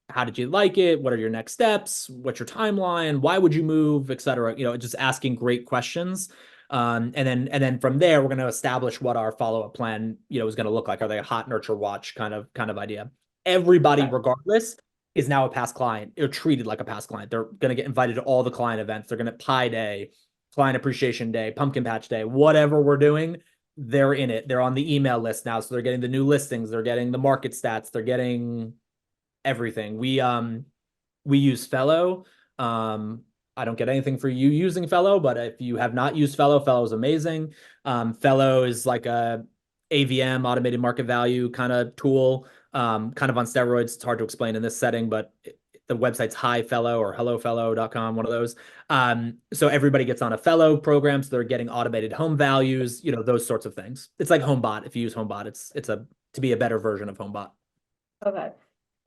how did you like it? What are your next steps? What's your timeline? Why would you move, et cetera? Just asking great questions. And then from there, we're going to establish what our follow-up plan, is going to look like. Are they a hot nurture watch kind of idea? Everybody, regardless, is now a past client. They're treated like a past client. They're going to get invited to all the client events. They're going to Pi Day, Client Appreciation Day, Pumpkin Patch Day, whatever we're doing, they're in it. They're on the email list now. So they're getting the new listings. They're getting the market stats. They're getting everything. We use Fellow. I don't get anything for you using Fellow, but if you have not used Fellow, Fellow is amazing. Fellow is like a AVM, automated market value kind of tool, kind of on steroids. It's hard to explain in this setting, but the website's HiFellow or HelloFellow.com, one of those. So everybody gets on a Fellow program, so they're getting automated home values, those sorts of things. It's like HomeBot. If you use HomeBot, it's to be a better version of HomeBot. Okay.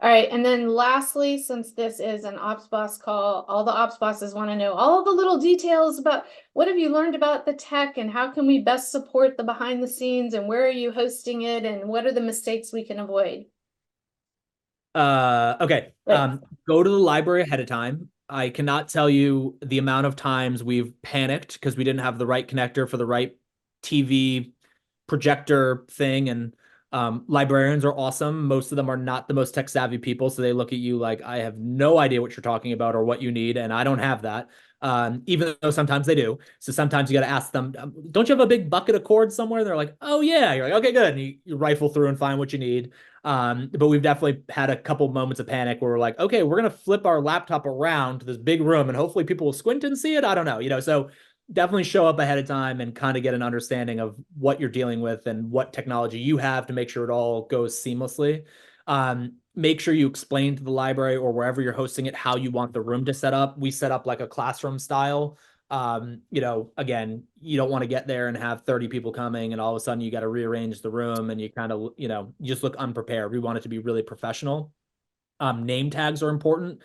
All right. And then lastly, since this is an Ops Boss call, all the Ops Bosses want to know all the little details about what have you learned about the tech and how can we best support the behind the scenes and where are you hosting it and what are the mistakes we can avoid? Okay. Go to the library ahead of time. I cannot tell you the amount of times we've panicked because we didn't have the right connector for the right TV projector thing. And librarians are awesome. Most of them are not the most tech savvy people. So they look at you like, I have no idea what you're talking about or what you need. And I don't have that. Even though sometimes they do. So sometimes you got to ask them, don't you have a big bucket of cords somewhere? They're like, oh yeah. You're like, okay, good. And you rifle through and find what you need. But we've definitely had a couple moments of panic where we're like, okay, we're going to flip our laptop around to this big room and hopefully people will squint and see it. I don't know, so definitely show up ahead of time and kind of get an understanding of what you're dealing with and what technology you have to make sure it all goes seamlessly. Make sure you explain to the library or wherever you're hosting it how you want the room to set up. We set up like a classroom style. Again, you don't want to get there and have 30 people coming and all of a sudden you got to rearrange the room and you kind of, you just look unprepared. We want it to be really professional. Name tags are important.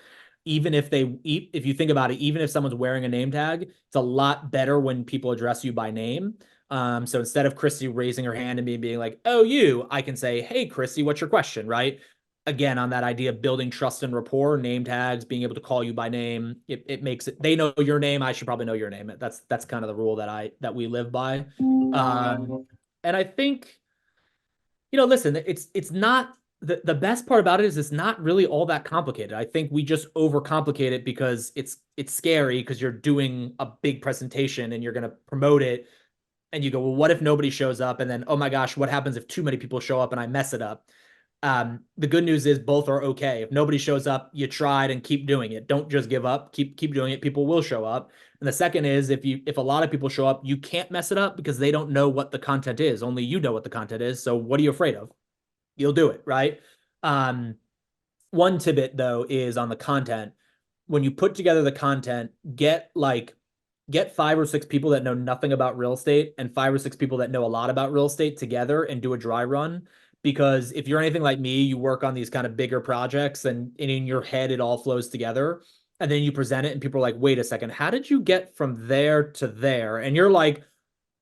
Even if you think about it, even if someone's wearing a name tag, it's a lot better when people address you by name. So instead of Christy raising her hand and me being like, oh, I can say, hey, Christy, what's your question? Right. Again, on that idea of building trust and rapport, name tags, being able to call you by name, it makes it, they know your name. I should probably know your name. That's kind of the rule that we live by. And I think, listen, it's not, the best part about it is it's not really all that complicated. I think we just overcomplicate it because it's scary because you're doing a big presentation and you're going to promote it and you go, well, what if nobody shows up? And then, oh my gosh, what happens if too many people show up and I mess it up? The good news is both are okay. If nobody shows up, you tried and keep doing it. Don't just give up. Keep doing it. People will show up. And the second is if a lot of people show up, you can't mess it up because they don't know what the content is. Only you know what the content is. So what are you afraid of? you'll do it, right? Um, One tidbit though is on the content. When you put together the content, get 5 or 6 people that know nothing about real estate and 5 or 6 people that know a lot about real estate together and do a dry run. Because if you're anything like me, you work on these kind of bigger projects and in your head it all flows together. And then you present it and people are like, wait a second, how did you get from there to there? And you're like,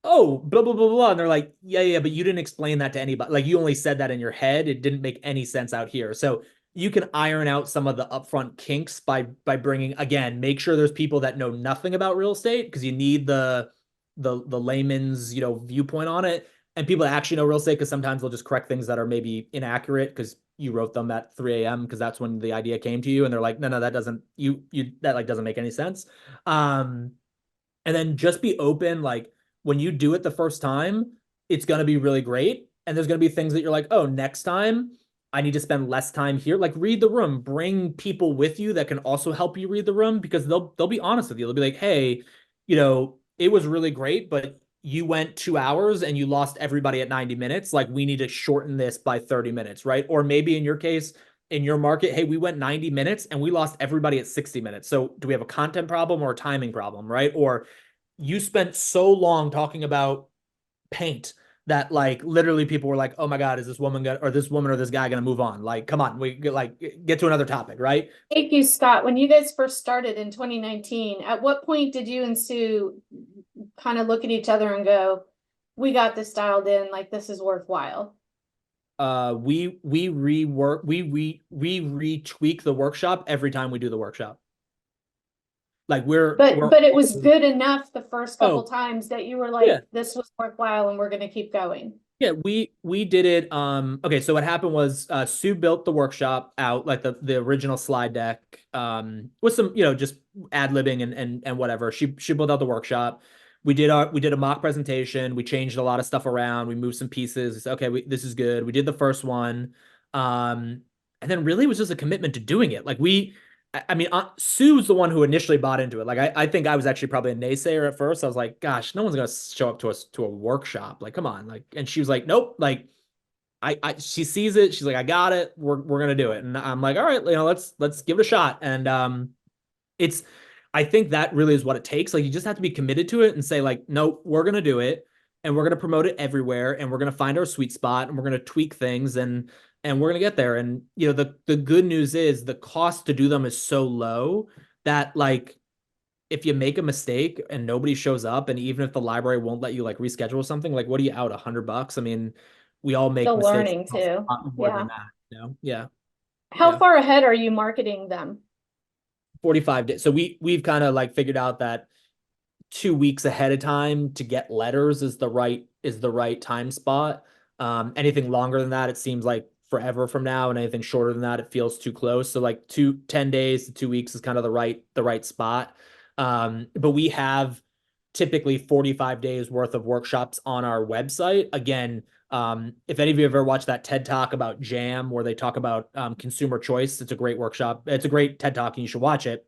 oh, blah, blah, blah, blah. And they're like, yeah, yeah, but you didn't explain that to anybody. Like you only said that in your head. It didn't make any sense out here. So you can iron out some of the upfront kinks by bringing, again, make sure there's people that know nothing about real estate because you need the layman's, viewpoint on it. And people that actually know real estate because sometimes they'll just correct things that are maybe inaccurate because you wrote them at 3 a.m. because that's when the idea came to you. And they're like, no, that doesn't, that like doesn't make any sense. And then just be open. Like when you do it the first time, it's going to be really great. And there's going to be things that you're like, oh, next time I need to spend less time here. Like read the room, bring people with you that can also help you read the room because they'll be honest with you. They'll be like, hey, it was really great, but you went 2 hours and you lost everybody at 90 minutes. Like we need to shorten this by 30 minutes, right? Or maybe in your case, in your market, hey, we went 90 minutes and we lost everybody at 60 minutes. So do we have a content problem or a timing problem, right? Or you spent so long talking about paint that like literally people were like, oh my God, is this woman gonna, or this woman or this guy gonna move on? Like, come on, we get to another topic, right? Thank you, Scott. When you guys first started in 2019, at what point did you and Sue kind of look at each other and go, we got this dialed in, like this is worthwhile? We rework, we retweak the workshop every time we do the workshop. Like But it was good enough the first couple oh times that you were like, yeah. this was worthwhile and we're gonna keep going. Yeah, we did it. Okay, so what happened was Sue built the workshop out, like the original slide deck, with some, just ad-libbing and whatever. She built out the workshop. We did a mock presentation. We changed a lot of stuff around. We moved some pieces. Okay, this is good. We did the first one. And then really it was just a commitment to doing it. Like I mean, Sue's the one who initially bought into it. Like, I think I was actually probably a naysayer at first. I was like, gosh, no one's gonna show up to us to a workshop. Like, come on. Like, and she was like, nope. Like, she sees it. She's like, I got it. We're gonna do it. And I'm like, all right, let's give it a shot. And it's, I think that really is what it takes. Like, you just have to be committed to it and say, like, no, we're gonna do it, and we're gonna promote it everywhere, and we're gonna find our sweet spot, and we're gonna tweak things, and we're gonna get there. And the good news is the cost to do them is so low that like if you make a mistake and nobody shows up, and even if the library won't let you like reschedule something, like what are you out $100? I mean, we all make Still mistakes learning a too. lot more Yeah. than that. Yeah. How Yeah. far ahead are you marketing them? 45 days. So we've kind of like figured out that 2 weeks ahead of time to get letters is the right time spot. Anything longer than that, it seems like forever from now, and anything shorter than that, it feels too close. So like 10 days to 2 weeks is kind of the right spot. But we have typically 45 days worth of workshops on our website. Again, if any of you have ever watched that TED Talk about Jam, where they talk about consumer choice, it's a great workshop. It's a great TED Talk, and you should watch it.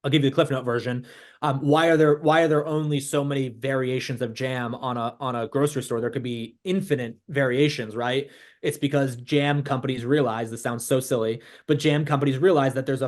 I'll give you the Cliff Note version. Why are there only so many variations of jam on a grocery store? There could be infinite variations, right? It's because jam companies realize, this sounds so silly, but jam companies realize that there's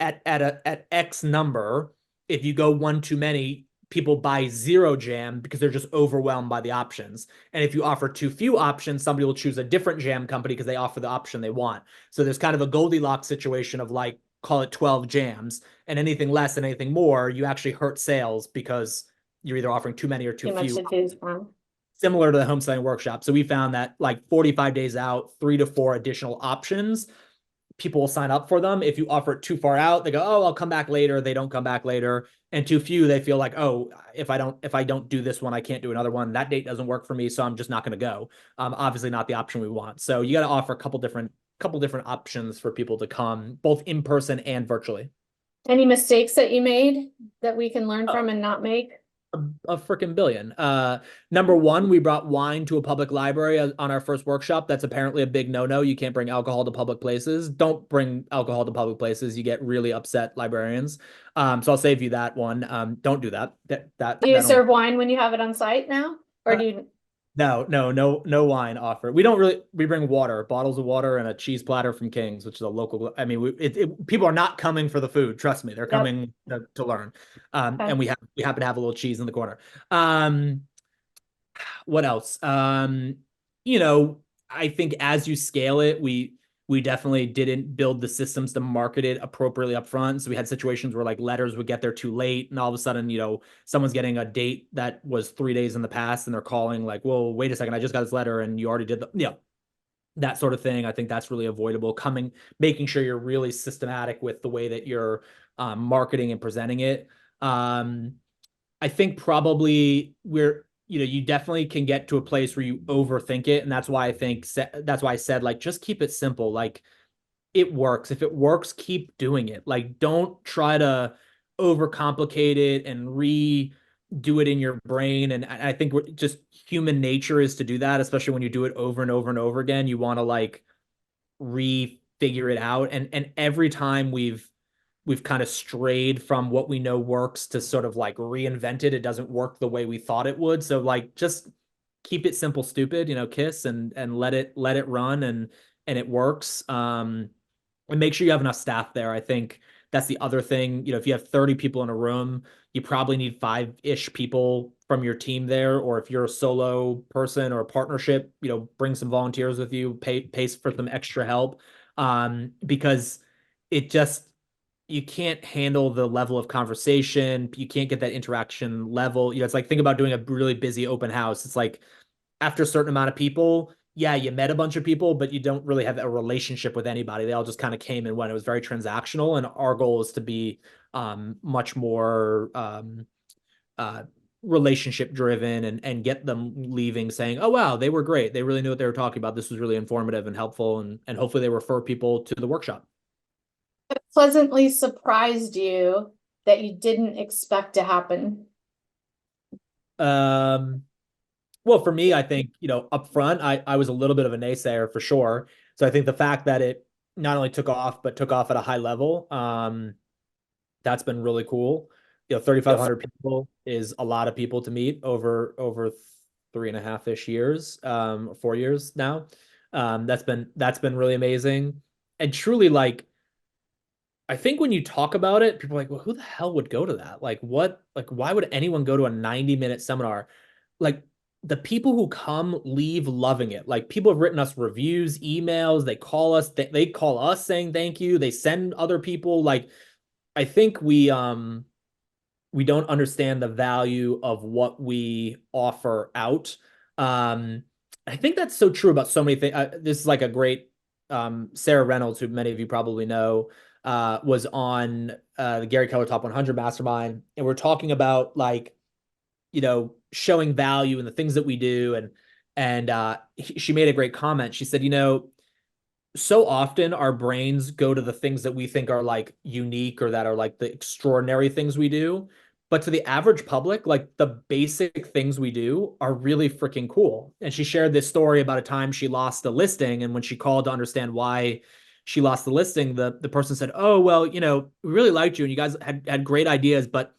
at X number, if you go one too many, people buy zero jam because they're just overwhelmed by the options. And if you offer too few options, somebody will choose a different jam company because they offer the option they want. So there's kind of a Goldilocks situation of like, call it 12 jams, and anything less and anything more, you actually hurt sales because you're either offering too many or too Too much few. to choose from. Similar to the home selling workshop. So we found that like 45 days out, 3 to 4 additional options, people will sign up for them. If you offer it too far out, they go, oh, I'll come back later. They don't come back later. And too few, they feel like, oh, if I don't do this one, I can't do another one. That date doesn't work for me, so I'm just not going to go. Obviously not the option we want. So you got to offer a couple different options for people to come, both in person and virtually. Any mistakes that you made that we can learn from and not make? A freaking billion. Number one, we brought wine to a public library on our first workshop. That's apparently a big no-no. You can't bring alcohol to public places. Don't bring alcohol to public places. You get really upset librarians. So I'll save you that one. Don't do that. Do you That serve wine when you have it on site now? Or uh, do you? No wine offer. We don't really. We bring water, bottles of water, and a cheese platter from King's, which is a local. I mean, people are not coming for the food. Trust me, they're Yep. coming to learn. Okay. And we happen to have a little cheese in the corner. Um, what else? You know, I think as you scale it, we definitely didn't build the systems to market it appropriately up front. So we had situations where like letters would get there too late, and all of a sudden, someone's getting a date that was 3 days in the past, and they're calling like, "Well, wait a second, I just got this letter, and you already did that sort of thing." I think that's really avoidable. Making sure you're really systematic with the way that you're marketing and presenting it. Um, I think probably you definitely can get to a place where you overthink it. And that's why that's why I said, like, just keep it simple. Like, it works. If it works, keep doing it. Like, don't try to overcomplicate it and redo it in your brain. And I think just human nature is to do that, especially when you do it over and over and over again. You want to like refigure it out. And every time we've kind of strayed from what we know works to sort of like reinvent it. It doesn't work the way we thought it would. So like just keep it simple, stupid, KISS and let it run and it works. And make sure you have enough staff there. I think that's the other thing. If you have 30 people in a room, you probably need 5-ish people from your team there. Or if you're a solo person or a partnership, bring some volunteers with you, pay for some extra help. Because it just you can't handle the level of conversation. You can't get that interaction level. It's like, think about doing a really busy open house. It's like after a certain amount of people, yeah, you met a bunch of people, but you don't really have a relationship with anybody. They all just kind of came and went. It was very transactional. And our goal is to be much more relationship driven and get them leaving saying, oh, wow, they were great. They really knew what they were talking about. This was really informative and helpful. And hopefully they refer people to the workshop. Pleasantly surprised you that you didn't expect to happen? Well, for me, I think, up front, I was a little bit of a naysayer for sure. So I think the fact that it not only took off, but took off at a high level, that's been really cool. 3,500 people is a lot of people to meet over 3.5-ish years, 4 years now. That's been really amazing. And truly, like, I think when you talk about it, people are like, well, who the hell would go to that? Like, what, like, why would anyone go to a 90-minute seminar? Like, the people who come leave loving it. Like, people have written us reviews, emails, they call us, they call us saying thank you. They send other people. Like, I think we don't understand the value of what we offer out. I think that's so true about so many things. This is like a great Sarah Reynolds, who many of you probably know, was on the Gary Keller Top 100 Mastermind, and we're talking about like showing value in the things that we do, and she made a great comment. She said, so often our brains go to the things that we think are like unique or that are like the extraordinary things we do. But to the average public, like the basic things we do are really freaking cool. And she shared this story about a time she lost a listing. And when she called to understand why she lost the listing, the person said, oh, well, we really liked you and you guys had great ideas. But,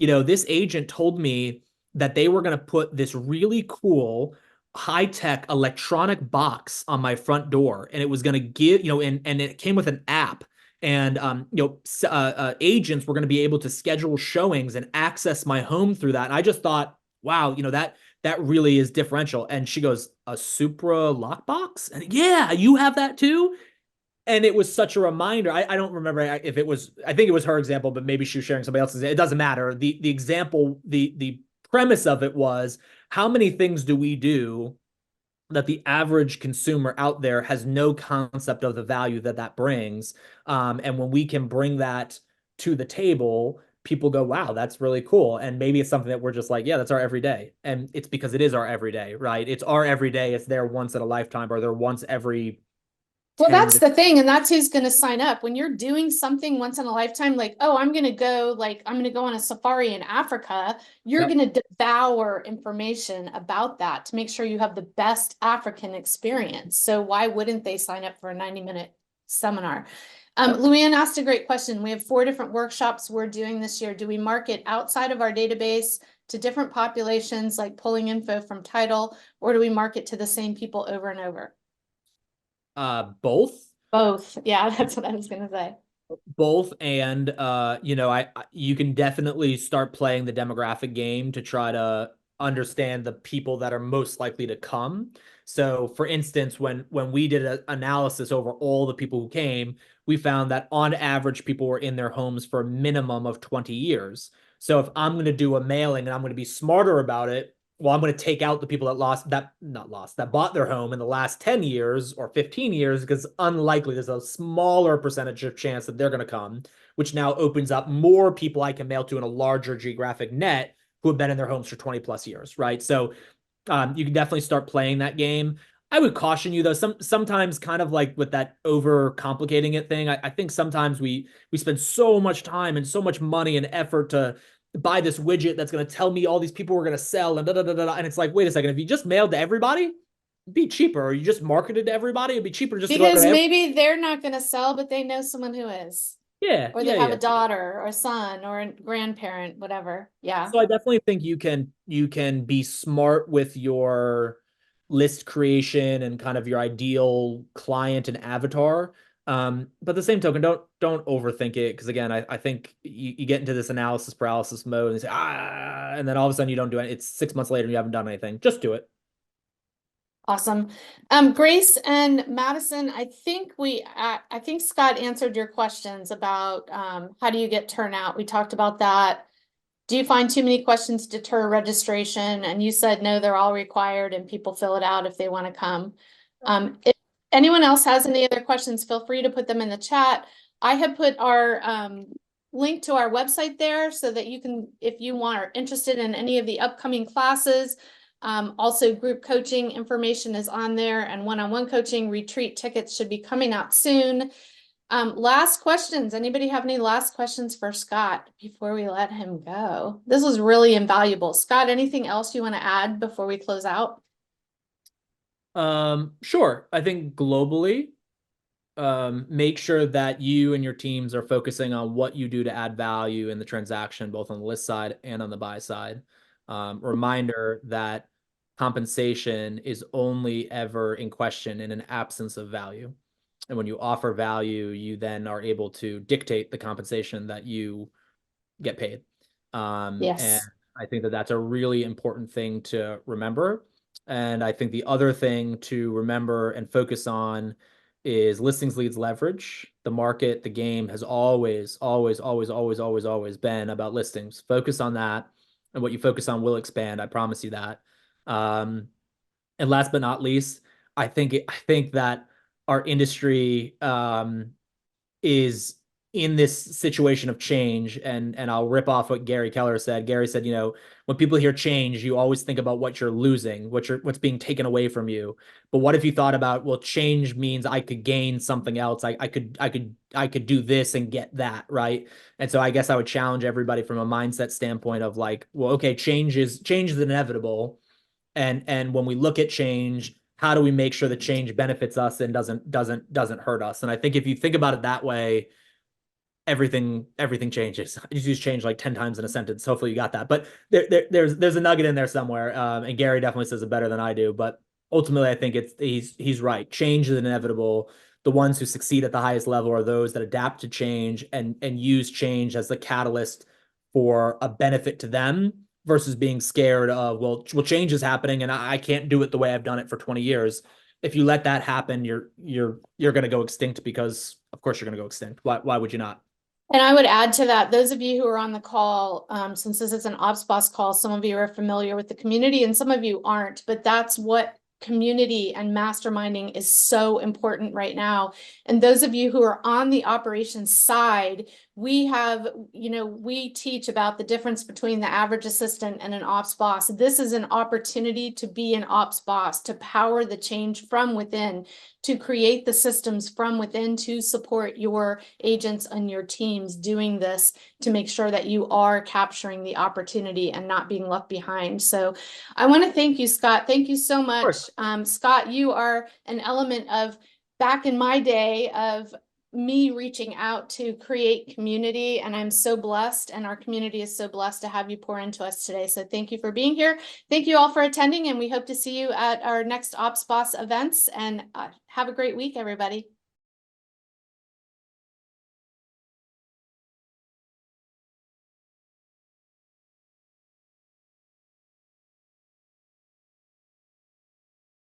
this agent told me that they were going to put this really cool high-tech electronic box on my front door, and it was going to give and it came with an app, and agents were going to be able to schedule showings and access my home through that. And I just thought, wow, that really is differential. And she goes, a Supra lockbox? And yeah, you have that too. And it was such a reminder. I don't remember if it was, I think it was her example, but maybe she was sharing somebody else's. It doesn't matter. The example, the premise of it was, how many things do we do that the average consumer out there has no concept of the value that brings? And when we can bring that to the table, people go, wow, that's really cool. And maybe it's something that we're just like, yeah, that's our everyday. And it's because it is our everyday, right? It's our everyday. It's there once in a lifetime, or there once every Well, 10 that's to the thing, and that's who's going to sign up. When you're doing something once in a lifetime, like, oh, I'm going to go on a safari in Africa, you're Yep. going to devour information about that to make sure you have the best African experience. So why wouldn't they sign up for a 90-minute seminar? Luann asked a great question. We have 4 different workshops we're doing this year. Do we market outside of our database to different populations, like pulling info from title, or do we market to the same people over and over? Both. Both. Yeah, that's what I was going to say. Both, and you can definitely start playing the demographic game to try to understand the people that are most likely to come. So for instance, when we did an analysis over all the people who came, we found that on average people were in their homes for a minimum of 20 years. So if I'm going to do a mailing and I'm going to be smarter about it, well, I'm going to take out the people that bought their home in the last 10 years or 15 years, because unlikely there's a smaller percentage of chance that they're going to come, which now opens up more people I can mail to in a larger geographic net who have been in their homes for 20 plus years, right? So you can definitely start playing that game. I would caution you though, sometimes kind of like with that over complicating it thing. I think sometimes we spend so much time and so much money and effort to buy this widget that's going to tell me all these people we're going to sell and da, da, da, da, and it's like, wait a second, if you just mailed to everybody, it'd be cheaper. Or you just marketed to everybody, it'd be cheaper just to go Because to maybe they're not going to sell, but they know someone who is. yeah, Or they yeah, have yeah. a daughter or a son or a grandparent, whatever. Yeah. So I definitely think you can be smart with your list creation and kind of your ideal client and avatar. But the same token, don't overthink it, because again, I think you get into this analysis paralysis mode and you say and then all of a sudden you don't do it. It's 6 months later and you haven't done anything. Just do it. Awesome. Grace and Madison, I think Scott answered your questions about how do you get turnout. We talked about that. Do you find too many questions deter registration? And you said no, they're all required and people fill it out if they want to come. If anyone else has any other questions, feel free to put them in the chat. I have put our link to our website there so that you can, if you are interested in any of the upcoming classes. Also, group coaching information is on there, and one-on-one coaching retreat tickets should be coming out soon. Last questions. Anybody have any last questions for Scott before we let him go? This was really invaluable. Scott, anything else you want to add before we close out? Sure. I think globally, make sure that you and your teams are focusing on what you do to add value in the transaction, both on the list side and on the buy side. Reminder that compensation is only ever in question in an absence of value. And when you offer value, you then are able to dictate the compensation that you get paid. And Yes. I think that that's a really important thing to remember. And I think the other thing to remember and focus on is listings leads leverage. The market, the game has always, always, always, always, always, always been about listings. Focus on that, and what you focus on will expand. I promise you that. And last but not least, I think that our industry is in this situation of change, and I'll rip off what Gary Keller said. Gary said, when people hear change, you always think about what you're losing, what's being taken away from you. But what if you thought about, well, change means I could gain something else. I could do this and get that, right? And so I guess I would challenge everybody from a mindset standpoint of like, well, okay, change is inevitable. And when we look at change, how do we make sure that change benefits us and doesn't hurt us? And I think if you think about it that way, everything changes. I just use change like 10 times in a sentence. Hopefully you got that. But there's a nugget in there somewhere. And Gary definitely says it better than I do. But ultimately, I think he's right. Change is inevitable. The ones who succeed at the highest level are those that adapt to change and use change as the catalyst for a benefit to them, versus being scared of, well, change is happening and I can't do it the way I've done it for 20 years. If you let that happen, you're going to go extinct, because of course you're going to go extinct. Why would you not? And I would add to that, those of you who are on the call, since this is an Ops Boss call, some of you are familiar with the community and some of you aren't, but that's what community and masterminding is so important right now. And those of you who are on the operations side, we teach about the difference between the average assistant and an ops boss. This is an opportunity to be an ops boss, to power the change from within, to create the systems from within to support your agents and your teams doing this, to make sure that you are capturing the opportunity and not being left behind. So I want to thank you, Scott. Thank you so much. Scott, you are an element of, back in my day, of me reaching out to create community, and I'm so blessed, and our community is so blessed to have you pour into us today. So thank you for being here. Thank you all for attending, and we hope to see you at our next Ops Boss events, and have a great week, everybody.